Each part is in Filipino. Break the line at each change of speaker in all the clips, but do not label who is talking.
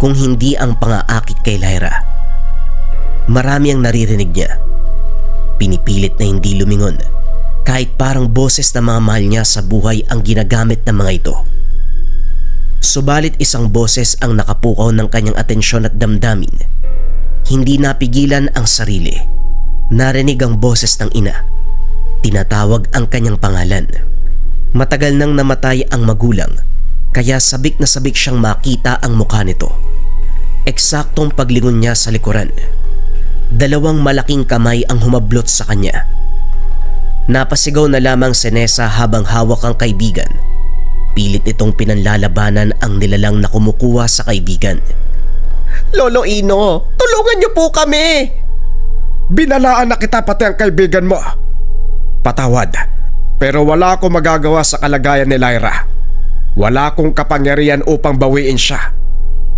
kung hindi ang pangaakit kay Lyra. Marami ang naririnig niya. Pinipilit na hindi lumingon kahit parang boses na mga mahal niya sa buhay ang ginagamit ng mga ito. Subalit isang boses ang nakapukaw ng kanyang atensyon at damdamin. Hindi napigilan ang sarili. Narinig ang boses ng ina. Tinatawag ang kanyang pangalan. Matagal nang namatay ang magulang, kaya sabik na sabik siyang makita ang mukha nito. Eksaktong paglingon niya sa likuran. Dalawang malaking kamay ang humablot sa kanya. Napasigaw na lamang si Nessa habang hawak ang kaibigan. Pilit itong pinanlalabanan ang nilalang na kumukuha sa kaibigan.
Lolo Ino, tulungan niyo po kami! Binalaan na kita pati ang kaibigan mo. Patawad, pero wala akong magagawa sa kalagayan ni Lyra. Wala akong kapangyarihan upang bawiin siya.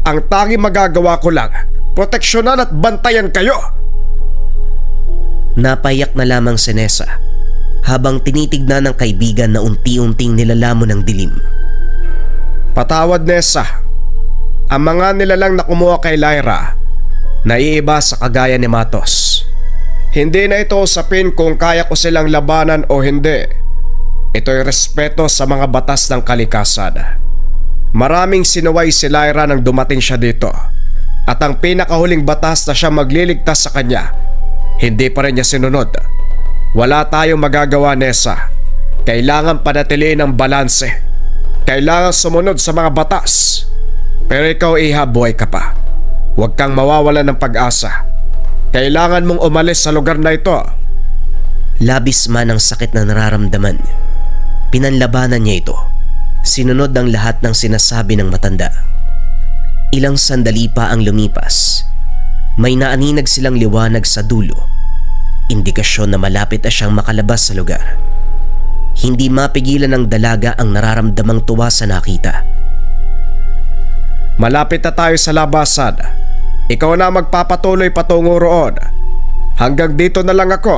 Ang tanging magagawa ko lang, proteksyonan at bantayan kayo.
Napayak na lamang si Nessa habang tinitignan ng kaibigan na unti-unting nilalamon ng dilim.
Patawad, Nessa. Ang mga nilalang na kumuha kay Lyra, naiiba sa kagaya ni Matos. Hindi na ito usapin kung kaya ko silang labanan o hindi. Ito'y respeto sa mga batas ng kalikasan. Maraming sinuway si Lyra nang dumating siya dito. At ang pinakahuling batas na siya magliligtas sa kanya, hindi pa rin niya sinunod. Wala tayong magagawa, Nessa. Kailangan panatiliin ang balanse. Kailangan sumunod sa mga batas. Pero ikaw, Iha, buhay ka pa. Huwag kang mawawalan ng pag-asa. Kailangan mong umalis sa lugar na ito.
Labis man ang sakit na nararamdaman, pinanlabanan niya ito. Sinunod ang lahat ng sinasabi ng matanda. Ilang sandali pa ang lumipas. May naaninag silang liwanag sa dulo. Indikasyon na malapit na siyang makalabas sa lugar. Hindi mapigilan ng dalaga ang nararamdamang tuwa sa nakita.
Malapit na tayo sa labasan. Ikaw na magpapatuloy patungo roon. Hanggang dito na lang ako.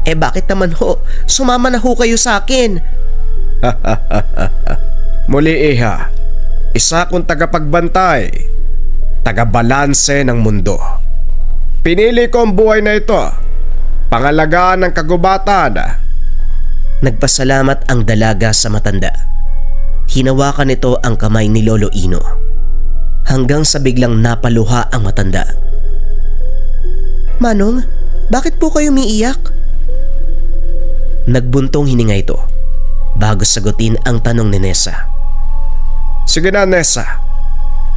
Bakit naman ho? Sumama na ho kayo sa akin.
Muli, Iha. Isa kong tagapagbantay. Tagabalanse ng mundo. Pinili ko ang buhay na ito. Pangalagaan ng kagubatan.
Nagpasalamat ang dalaga sa matanda. Hinawakan nito ang kamay ni Lolo Ino. Hanggang sa biglang napaluha ang matanda. Manong, bakit po kayo umiiyak? Nagbuntong hininga ito bago sagutin ang tanong ni Nessa.
Sige na, Nessa.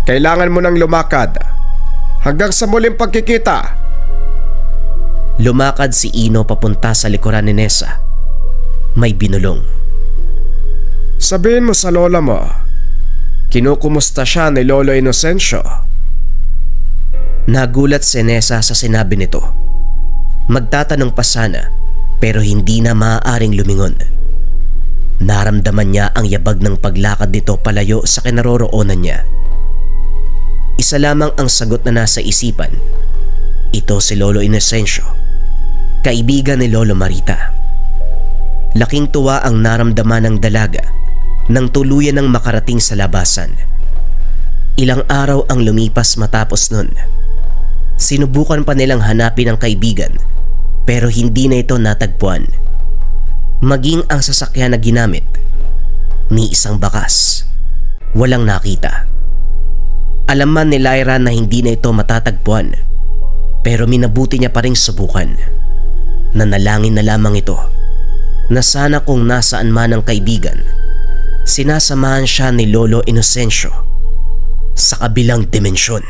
Kailangan mo nang lumakad. Hanggang sa muling pagkikita.
Lumakad si Ino papunta sa likuran ni Nessa. May binulong.
Sabihin mo sa lola mo, kinukumusta siya ni Lolo Inocencio.
Nagulat si Nessa sa sinabi nito. Magtatanong pa sana pero hindi na maaaring lumingon. Naramdaman niya ang yabag ng paglakad nito palayo sa kinaroroonan niya. Isa lamang ang sagot na nasa isipan. Ito si Lolo Inocencio, kaibigan ni Lolo Marita. Laking tuwa ang naramdaman ng dalaga nang tuluyan ng makarating sa labasan. Ilang araw ang lumipas matapos nun. Sinubukan pa nilang hanapin ang kaibigan pero hindi na ito natagpuan. Maging ang sasakyan na ginamit, ni isang bakas, walang nakita. Alam man ni Lyra na hindi na ito matatagpuan, pero minabuti niya pa ring subukan. Nanalangin na lamang ito na sana kung nasaan man ang kaibigan, sinasamahan siya ni Lolo Inocencio sa kabilang dimensyon.